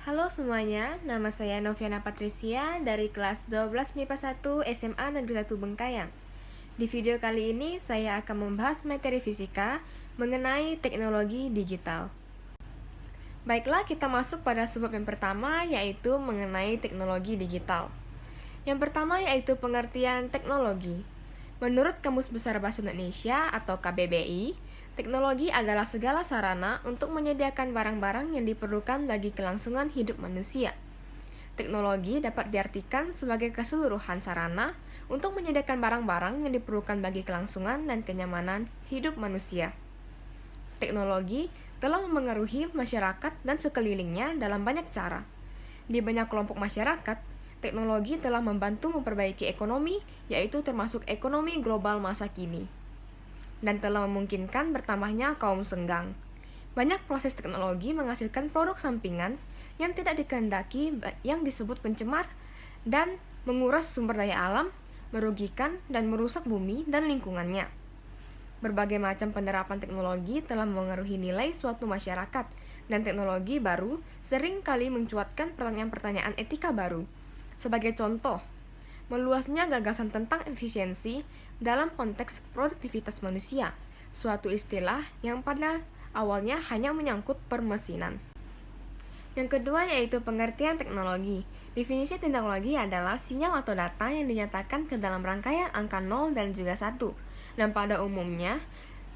Halo semuanya, nama saya Noviana Patricia dari kelas 12 MIPA 1 SMA Negeri 1 Bengkayang. Di video kali ini saya akan membahas materi fisika mengenai teknologi digital. Baiklah, kita masuk pada subbab yang pertama, yaitu mengenai teknologi digital. Yang pertama yaitu pengertian teknologi. Menurut Kamus Besar Bahasa Indonesia atau KBBI, teknologi adalah segala sarana untuk menyediakan barang-barang yang diperlukan bagi kelangsungan hidup manusia. Teknologi dapat diartikan sebagai keseluruhan sarana untuk menyediakan barang-barang yang diperlukan bagi kelangsungan dan kenyamanan hidup manusia. Teknologi telah memengaruhi masyarakat dan sekelilingnya dalam banyak cara. Di banyak kelompok masyarakat, teknologi telah membantu memperbaiki ekonomi, yaitu termasuk ekonomi global masa kini, dan telah memungkinkan bertambahnya kaum senggang. Banyak proses teknologi menghasilkan produk sampingan yang tidak dikehendaki yang disebut pencemar dan menguras sumber daya alam, merugikan dan merusak bumi dan lingkungannya. Berbagai macam penerapan teknologi telah memengaruhi nilai suatu masyarakat, dan teknologi baru sering kali mencuatkan pertanyaan-pertanyaan etika baru. Sebagai contoh, meluasnya gagasan tentang efisiensi dalam konteks produktivitas manusia, suatu istilah yang pada awalnya hanya menyangkut permesinan. Yang kedua yaitu pengertian teknologi. Definisi teknologi adalah sinyal atau data yang dinyatakan ke dalam rangkaian angka 0 dan juga 1, dan pada umumnya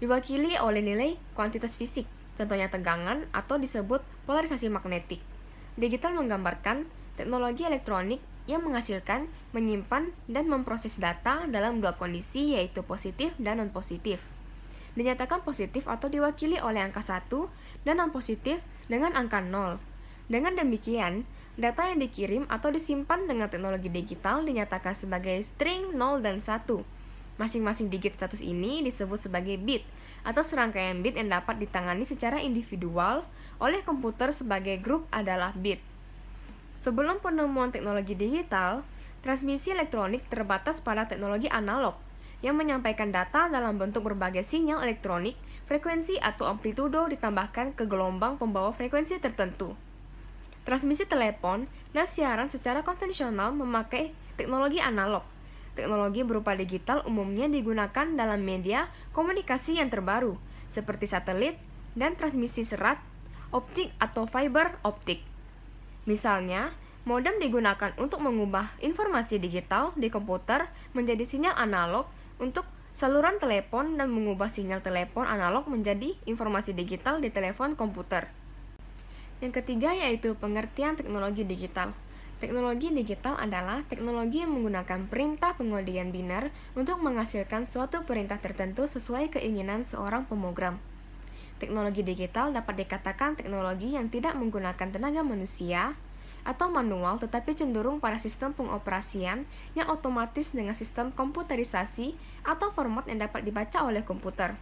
diwakili oleh nilai kuantitas fisik, contohnya tegangan atau disebut polarisasi magnetik. Digital menggambarkan teknologi elektronik yang menghasilkan, menyimpan, dan memproses data dalam dua kondisi yaitu positif dan non-positif. Dinyatakan positif atau diwakili oleh angka 1 dan non-positif dengan angka 0. Dengan demikian, data yang dikirim atau disimpan dengan teknologi digital dinyatakan sebagai string 0 dan 1. Masing-masing digit status ini disebut sebagai bit, atau serangkaian bit yang dapat ditangani secara individual oleh komputer sebagai grup adalah bit. Sebelum penemuan teknologi digital, transmisi elektronik terbatas pada teknologi analog, yang menyampaikan data dalam bentuk berbagai sinyal elektronik, frekuensi atau amplitudo ditambahkan ke gelombang pembawa frekuensi tertentu. Transmisi telepon dan siaran secara konvensional memakai teknologi analog. Teknologi berupa digital umumnya digunakan dalam media komunikasi yang terbaru, seperti satelit dan transmisi serat, optik atau fiber optik. Misalnya, modem digunakan untuk mengubah informasi digital di komputer menjadi sinyal analog untuk saluran telepon dan mengubah sinyal telepon analog menjadi informasi digital di telepon komputer. Yang ketiga yaitu pengertian teknologi digital. Teknologi digital adalah teknologi yang menggunakan perintah pengundian biner untuk menghasilkan suatu perintah tertentu sesuai keinginan seorang pemrogram. Teknologi digital dapat dikatakan teknologi yang tidak menggunakan tenaga manusia atau manual tetapi cenderung pada sistem pengoperasian yang otomatis dengan sistem komputerisasi atau format yang dapat dibaca oleh komputer.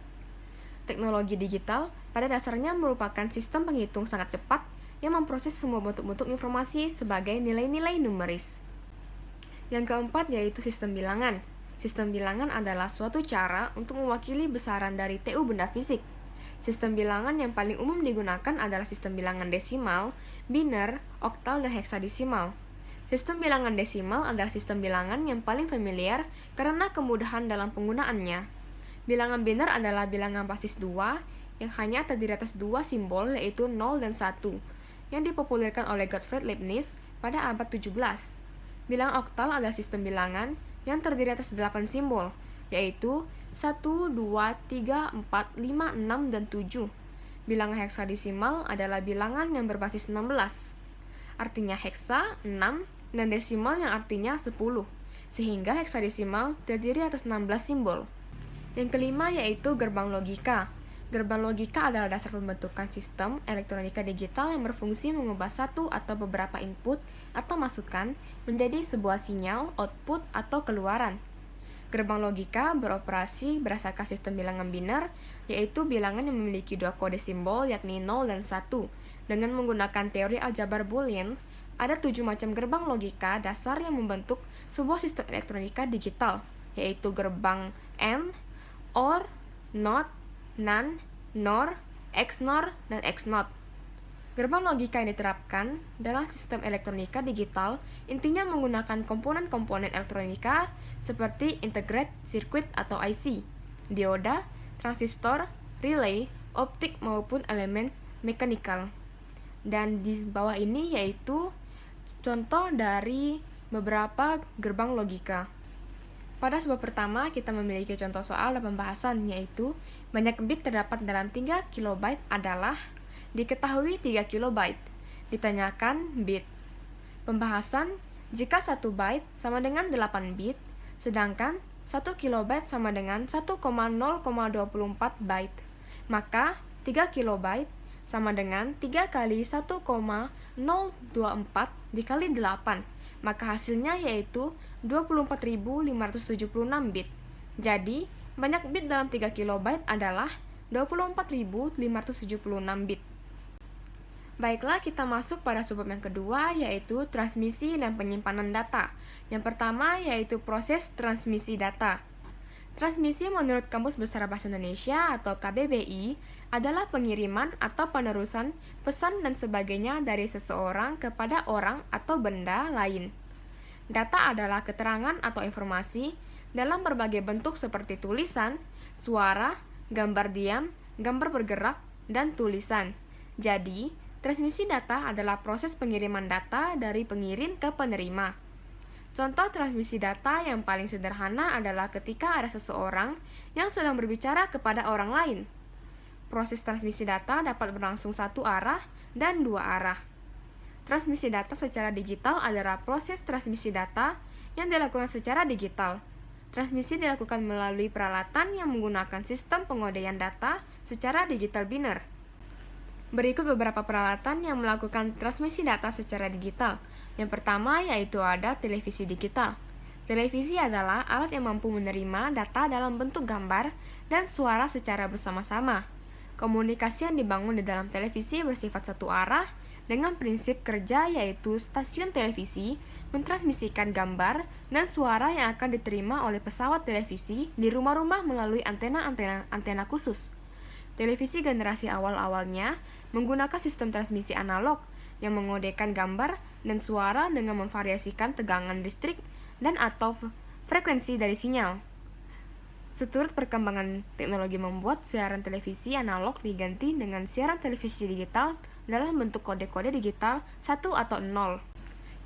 Teknologi digital pada dasarnya merupakan sistem penghitung sangat cepat yang memproses semua bentuk-bentuk informasi sebagai nilai-nilai numeris. Yang keempat yaitu sistem bilangan. Sistem bilangan adalah suatu cara untuk mewakili besaran dari TU benda fisik. Sistem bilangan yang paling umum digunakan adalah sistem bilangan desimal, biner, oktal, dan heksadesimal. Sistem bilangan desimal adalah sistem bilangan yang paling familiar karena kemudahan dalam penggunaannya. Bilangan biner adalah bilangan basis 2 yang hanya terdiri atas dua simbol yaitu 0 dan 1 yang dipopulerkan oleh Gottfried Leibniz pada abad 17. Bilangan oktal adalah sistem bilangan yang terdiri atas 8 simbol yaitu 1, 2, 3, 4, 5, 6, dan 7. Bilangan heksadesimal adalah bilangan yang berbasis 16. Artinya heksa 6 dan desimal yang artinya 10. Sehingga heksadesimal terdiri atas 16 simbol. Yang kelima yaitu gerbang logika. Gerbang logika adalah dasar pembentukan sistem elektronika digital yang berfungsi mengubah satu atau beberapa input atau masukan menjadi sebuah sinyal, output, atau keluaran. Gerbang logika beroperasi berdasarkan sistem bilangan biner, yaitu bilangan yang memiliki dua kode simbol yakni 0 dan 1. Dengan menggunakan teori aljabar Boolean, ada 7 macam gerbang logika dasar yang membentuk sebuah sistem elektronika digital, yaitu gerbang AND, OR, NOT, NAND, NOR, XNOR, dan XNOT. Gerbang logika yang diterapkan dalam sistem elektronika digital intinya menggunakan komponen-komponen elektronika seperti integrated circuit atau IC, dioda, transistor, relay, optik maupun elemen mekanikal. Dan di bawah ini yaitu contoh dari beberapa gerbang logika. Pada sebab pertama, kita memiliki contoh soal dan pembahasan, yaitu banyak bit terdapat dalam 3 KB adalah diketahui 3 KB. Ditanyakan bit. Pembahasan, jika 1 byte sama dengan 8 bit, sedangkan 1 KB sama dengan 1,024 byte, maka 3 KB sama dengan 3 kali 1,024 dikali 8, maka hasilnya yaitu 24.576 bit. Jadi, banyak bit dalam 3 KB adalah 24.576 bit. Baiklah, kita masuk pada subbab yang kedua, yaitu transmisi dan penyimpanan data. Yang pertama yaitu proses transmisi data. Transmisi menurut Kamus Besar Bahasa Indonesia atau KBBI adalah pengiriman atau penerusan pesan dan sebagainya dari seseorang kepada orang atau benda lain. Data adalah keterangan atau informasi dalam berbagai bentuk seperti tulisan, suara, gambar diam, gambar bergerak, dan tulisan. Jadi, transmisi data adalah proses pengiriman data dari pengirim ke penerima. Contoh transmisi data yang paling sederhana adalah ketika ada seseorang yang sedang berbicara kepada orang lain. Proses transmisi data dapat berlangsung satu arah dan dua arah. Transmisi data secara digital adalah proses transmisi data yang dilakukan secara digital. Transmisi dilakukan melalui peralatan yang menggunakan sistem pengodian data secara digital biner. Berikut beberapa peralatan yang melakukan transmisi data secara digital. Yang pertama yaitu ada televisi digital. Televisi adalah alat yang mampu menerima data dalam bentuk gambar dan suara secara bersama-sama. Komunikasi yang dibangun di dalam televisi bersifat satu arah dengan prinsip kerja yaitu stasiun televisi mentransmisikan gambar dan suara yang akan diterima oleh pesawat televisi di rumah-rumah melalui antena khusus. Televisi generasi awal-awalnya menggunakan sistem transmisi analog yang mengodekan gambar dan suara dengan memvariasikan tegangan listrik dan atau frekuensi dari sinyal. Seturut perkembangan teknologi membuat siaran televisi analog diganti dengan siaran televisi digital dalam bentuk kode-kode digital 1 atau 0.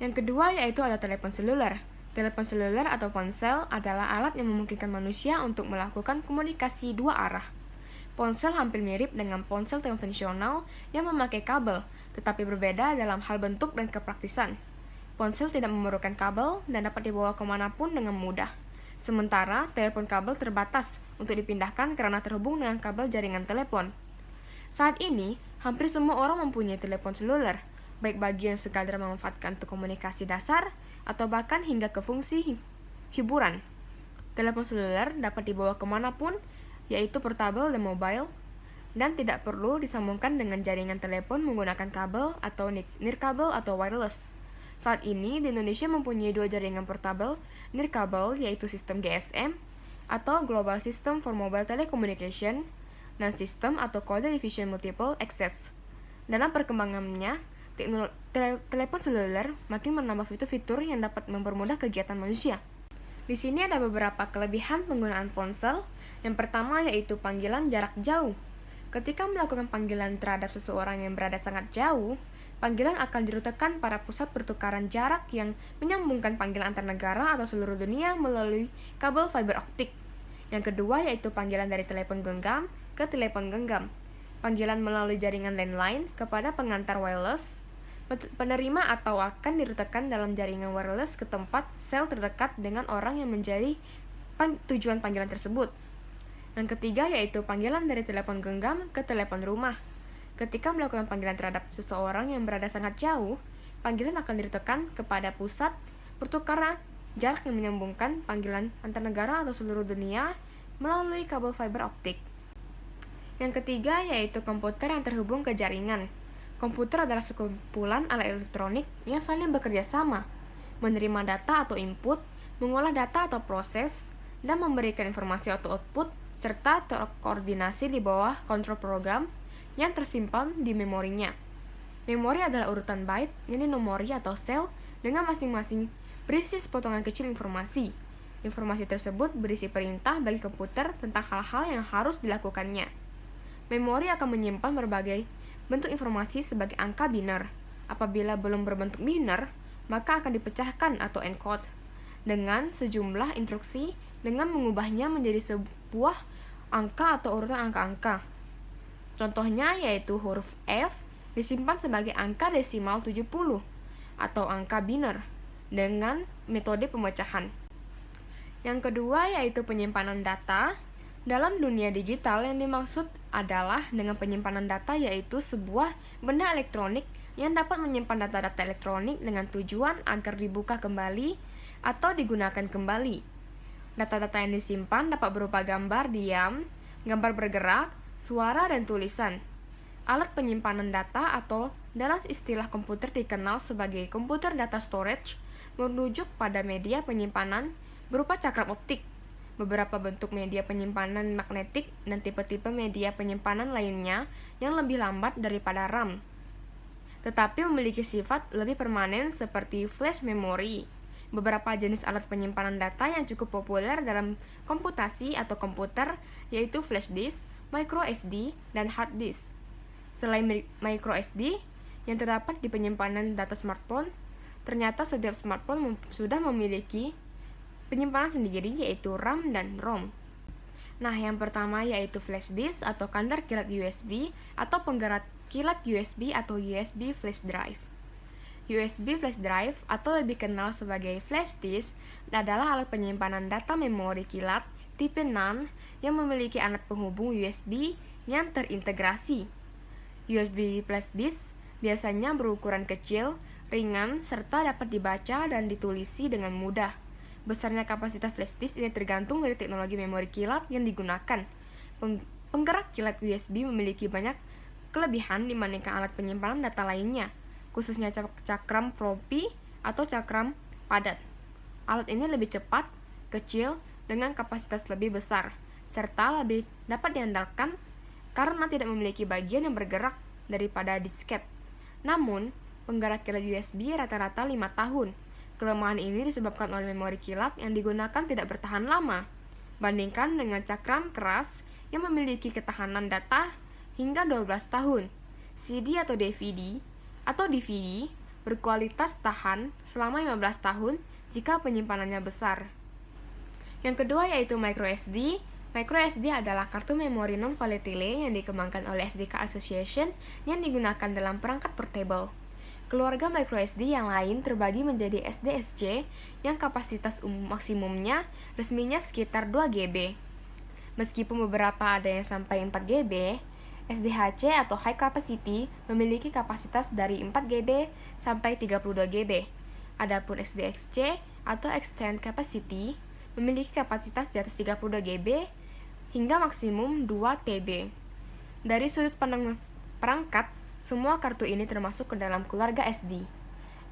Yang kedua yaitu ada telepon seluler. Telepon seluler atau ponsel adalah alat yang memungkinkan manusia untuk melakukan komunikasi dua arah. Ponsel hampir mirip dengan ponsel konvensional yang memakai kabel, tetapi berbeda dalam hal bentuk dan kepraktisan. Ponsel tidak memerlukan kabel dan dapat dibawa kemanapun dengan mudah. Sementara, telepon kabel terbatas untuk dipindahkan karena terhubung dengan kabel jaringan telepon. Saat ini, hampir semua orang mempunyai telepon seluler, baik bagi yang sekadar memanfaatkan untuk komunikasi dasar atau bahkan hingga ke fungsi hiburan. Telepon seluler dapat dibawa kemanapun, yaitu portable dan mobile, dan tidak perlu disambungkan dengan jaringan telepon menggunakan kabel atau nirkabel atau wireless. Saat ini, di Indonesia mempunyai dua jaringan portable nirkabel, yaitu sistem GSM atau Global System for Mobile Telecommunication dan sistem atau Code Division Multiple Access. Dalam perkembangannya, telepon seluler makin menambah fitur-fitur yang dapat mempermudah kegiatan manusia. Di sini ada beberapa kelebihan penggunaan ponsel. Yang pertama yaitu panggilan jarak jauh. Ketika melakukan panggilan terhadap seseorang yang berada sangat jauh, panggilan akan dirutekan pada pusat pertukaran jarak yang menyambungkan panggilan antar negara atau seluruh dunia melalui kabel fiber optik. Yang kedua yaitu panggilan dari telepon genggam ke telepon genggam. Panggilan melalui jaringan landline kepada pengantar wireless. Penerima atau akan dirutekan dalam jaringan wireless ke tempat sel terdekat dengan orang yang menjadi tujuan panggilan tersebut. Yang ketiga yaitu panggilan dari telepon genggam ke telepon rumah. Ketika melakukan panggilan terhadap seseorang yang berada sangat jauh, panggilan akan dirutekan kepada pusat pertukaran jarak yang menyambungkan panggilan antar negara atau seluruh dunia melalui kabel fiber optik. Yang ketiga yaitu komputer yang terhubung ke jaringan. Komputer adalah sekumpulan alat elektronik yang saling bekerja sama, menerima data atau input, mengolah data atau proses, dan memberikan informasi atau output, serta terkoordinasi di bawah kontrol program yang tersimpan di memorinya. Memori adalah urutan byte yang dinomori atau sel dengan masing-masing berisi sepotongan kecil informasi. Informasi tersebut berisi perintah bagi komputer tentang hal-hal yang harus dilakukannya. Memori akan menyimpan berbagai bentuk informasi sebagai angka biner. Apabila belum berbentuk biner, maka akan dipecahkan atau encode dengan sejumlah instruksi dengan mengubahnya menjadi sebuah angka atau urutan angka-angka. Contohnya yaitu huruf F disimpan sebagai angka desimal 70 atau angka biner dengan metode pemecahan. Yang kedua yaitu penyimpanan data. Dalam dunia digital yang dimaksud adalah dengan penyimpanan data yaitu sebuah benda elektronik yang dapat menyimpan data-data elektronik dengan tujuan agar dibuka kembali atau digunakan kembali. Data-data yang disimpan dapat berupa gambar diam, gambar bergerak, suara, dan tulisan. Alat penyimpanan data atau dalam istilah komputer dikenal sebagai komputer data storage merujuk pada media penyimpanan berupa cakram optik, beberapa bentuk media penyimpanan magnetik, dan tipe-tipe media penyimpanan lainnya yang lebih lambat daripada RAM, tetapi memiliki sifat lebih permanen seperti flash memory. Beberapa jenis alat penyimpanan data yang cukup populer dalam komputasi atau komputer yaitu flash disk, micro SD, dan hard disk. Selain micro SD yang terdapat di penyimpanan data smartphone, ternyata setiap smartphone sudah memiliki penyimpanan sendiri yaitu RAM dan ROM. Nah, yang pertama yaitu flash disk atau kadar kilat USB atau penggerak kilat USB atau USB flash drive. USB flash drive atau lebih kenal sebagai flash disk adalah alat penyimpanan data memori kilat tipe NAND yang memiliki alat penghubung USB yang terintegrasi. USB flash disk biasanya berukuran kecil, ringan, serta dapat dibaca dan ditulisi dengan mudah. Besarnya kapasitas flash disk ini tergantung dari teknologi memori kilat yang digunakan. Penggerak kilat USB memiliki banyak kelebihan dibandingkan alat penyimpanan data lainnya, khususnya cakram floppy atau cakram padat. Alat ini lebih cepat, kecil, dengan kapasitas lebih besar, serta lebih dapat diandalkan karena tidak memiliki bagian yang bergerak daripada disket. Namun, penggerak kilat USB rata-rata 5 tahun. Kelemahan ini disebabkan oleh memori kilat yang digunakan tidak bertahan lama, bandingkan dengan cakram keras yang memiliki ketahanan data hingga 12 tahun. CD atau DVD berkualitas tahan selama 15 tahun jika penyimpanannya besar. Yang kedua yaitu microSD. MicroSD adalah kartu memori non-volatile yang dikembangkan oleh SD Card Association yang digunakan dalam perangkat portable. Keluarga microSD yang lain terbagi menjadi SDSC yang kapasitas maksimumnya resminya sekitar 2 GB. Meskipun beberapa ada yang sampai 4 GB, SDHC atau High Capacity memiliki kapasitas dari 4 GB sampai 32 GB. Adapun SDXC atau Extended Capacity memiliki kapasitas di atas 32 GB hingga maksimum 2 TB. Dari sudut pandang perangkat, semua kartu ini termasuk ke dalam keluarga SD.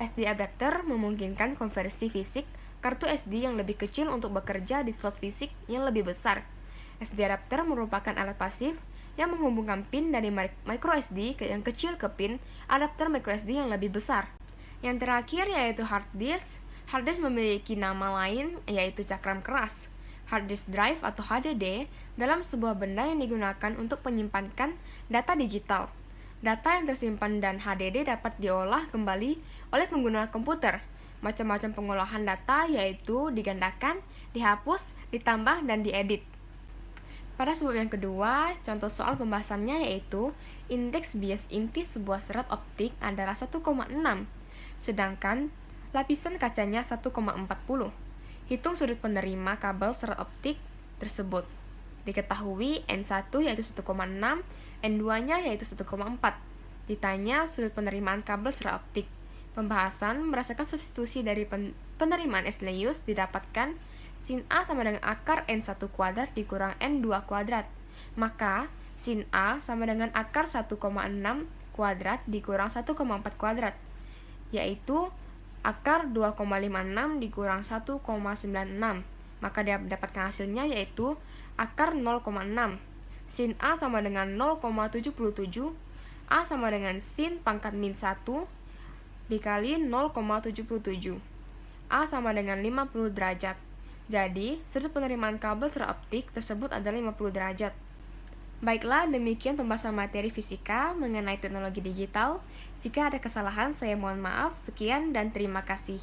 SD adapter memungkinkan konversi fisik kartu SD yang lebih kecil untuk bekerja di slot fisik yang lebih besar. SD adapter merupakan alat pasif yang menghubungkan pin dari microSD yang kecil ke pin adapter microSD yang lebih besar. Yang terakhir yaitu hard disk. Hard disk memiliki nama lain yaitu cakram keras. Hard disk drive atau HDD dalam sebuah benda yang digunakan untuk menyimpankan data digital. Data yang tersimpan dan HDD dapat diolah kembali oleh pengguna komputer. Macam-macam pengolahan data yaitu digandakan, dihapus, ditambah, dan diedit. Pada sebab yang kedua, contoh soal pembahasannya yaitu indeks bias inti sebuah serat optik adalah 1,6, sedangkan lapisan kacanya 1,40. Hitung sudut penerima kabel serat optik tersebut. Diketahui N1 yaitu 1,6, N2-nya yaitu 1,4. Ditanya sudut penerimaan kabel serat optik. Pembahasan berdasarkan substitusi dari penerimaan Eslius didapatkan sin A sama dengan akar N1 kuadrat dikurang N2 kuadrat. Maka sin A sama dengan akar 1,6 kuadrat dikurang 1,4 kuadrat, yaitu akar 2,56 dikurang 1,96. Maka dapatkan hasilnya yaitu akar 0,6. Sin A sama dengan 0,77 A sama dengan sin pangkat min 1 dikali 0,77. A sama dengan 50 derajat. Jadi, sudut penerimaan kabel secara optik tersebut adalah 50 derajat. Baiklah, demikian pembahasan materi fisika mengenai teknologi digital. Jika ada kesalahan, saya mohon maaf. Sekian dan terima kasih.